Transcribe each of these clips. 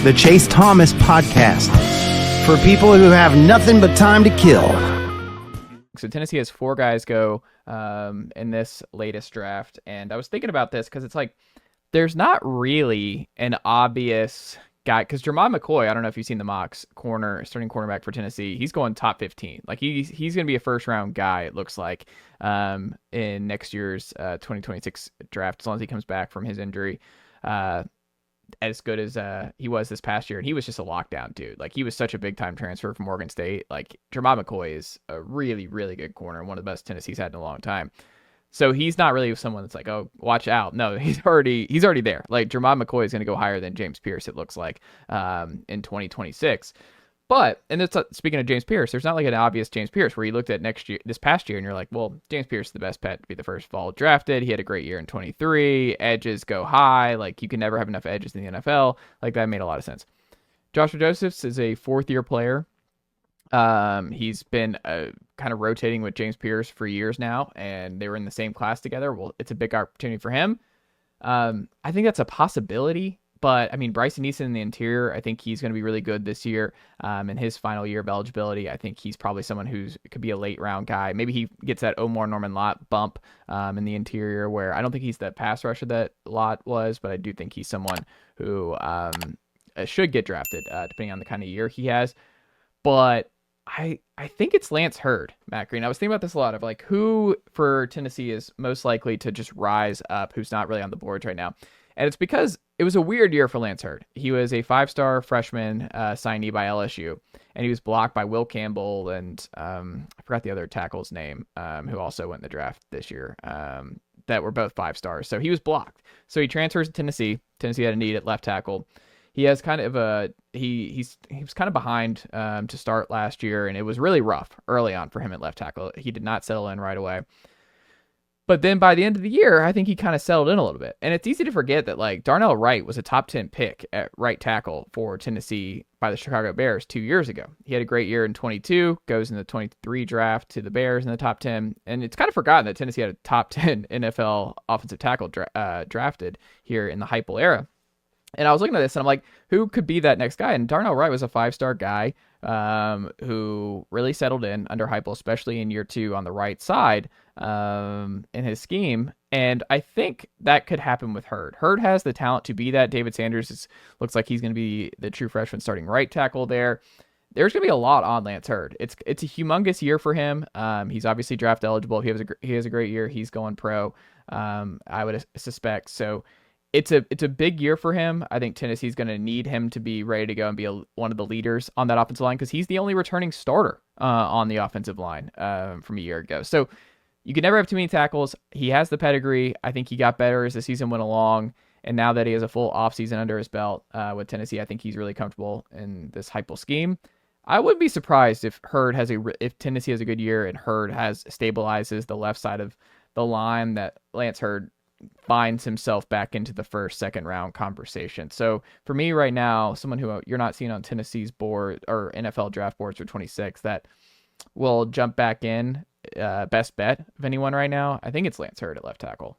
the Chase Thomas Podcast, for people who have nothing but time to kill. So Tennessee has 4 guys go in this latest draft, and I was thinking about this because it's like there's not really an obvious guy, because Jermod McCoy, I don't know if you've seen the mocks, starting cornerback for Tennessee, he's going top 15. Like he's going to be a first round guy, it looks like, in next year's 2026 draft, as long as he comes back from his injury as good as he was this past year. And he was just a lockdown dude. Like he was such a big time transfer from Oregon State. Like Jermod McCoy is a really, really good corner, one of the best Tennessee's had in a long time. So he's not really someone that's like, oh, watch out. No, he's already there. Like Jermod McCoy is going to go higher than James Pierce, it looks like, in 2026. But, and it's, speaking of James Pierce, there's not like an obvious James Pierce where you looked at this past year and you're like, well, James Pierce is the best bet to be the first Vol drafted. He had a great year in 23. Edges go high. Like you can never have enough edges in the NFL. Like that made a lot of sense. Joshua Josephs is a 4th-year player. He's been kind of rotating with James Pierce for years now, and they were in the same class together. Well, it's a big opportunity for him. I think that's a possibility, but I mean, Bryson Eason in the interior, I think he's going to be really good this year. In his final year of eligibility, I think he's probably someone could be a late round guy. Maybe he gets that Omar Norman Lott bump in the interior, where I don't think he's the pass rusher that Lott was, but I do think he's someone who should get drafted depending on the kind of year he has. But I think it's Lance Hurd, Matt Green. I was thinking about this a lot of like who for Tennessee is most likely to just rise up, who's not really on the boards right now. And it's because it was a weird year for Lance Hurd. He was a 5-star freshman signee by LSU, and he was blocked by Will Campbell and I forgot the other tackle's name, who also went in the draft this year, that were both 5 stars. So he was blocked. So he transfers to Tennessee. Tennessee had a need at left tackle. He has kind of he was kind of behind to start last year, and it was really rough early on for him at left tackle. He did not settle in right away. But then by the end of the year, I think he kind of settled in a little bit. And it's easy to forget that like Darnell Wright was a top 10 pick at right tackle for Tennessee by the Chicago Bears 2 years ago. He had a great year in 22, goes in the 23 draft to the Bears in the top 10. And it's kind of forgotten that Tennessee had a top 10 NFL offensive tackle drafted here in the Heupel era. And I was looking at this and I'm like, who could be that next guy? And Darnell Wright was a 5-star guy who really settled in under Heupel, especially in year 2 on the right side in his scheme. And I think that could happen with Hurd. Hurd has the talent to be that. David Sanders looks like he's going to be the true freshman starting right tackle there. There's going to be a lot on Lance Hurd. It's a humongous year for him. He's obviously draft eligible. He has a great year. He's going pro, I would suspect. So it's a big year for him. I think Tennessee's going to need him to be ready to go and be one of the leaders on that offensive line because he's the only returning starter on the offensive line from a year ago. So you can never have too many tackles. He has the pedigree. I think he got better as the season went along. And now that he has a full offseason under his belt with Tennessee, I think he's really comfortable in this Heupel scheme. I wouldn't be surprised if Tennessee has a good year and Hurd stabilizes the left side of the line, that Lance Hurd finds himself back into the first, second round conversation. So for me right now, someone who you're not seeing on Tennessee's board or NFL draft boards for 26 that will jump back in, best bet of anyone right now, I think it's Lance Hurd at left tackle.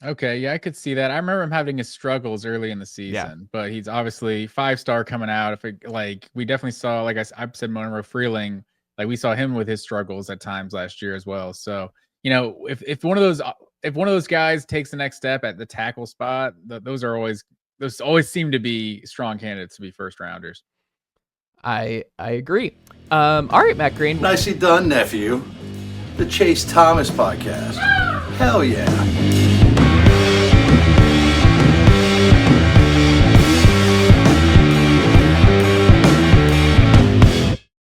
Okay, yeah, I could see that. I remember him having his struggles early in the season, but he's obviously 5-star coming out. We definitely saw, like I said, Monroe Freeling, like we saw him with his struggles at times last year as well. So, you know, if one of those guys takes the next step at the tackle spot, those always seem to be strong candidates to be first rounders. I agree. All right, Matt Green. Nicely done, nephew. The Chase Thomas Podcast. Hell yeah.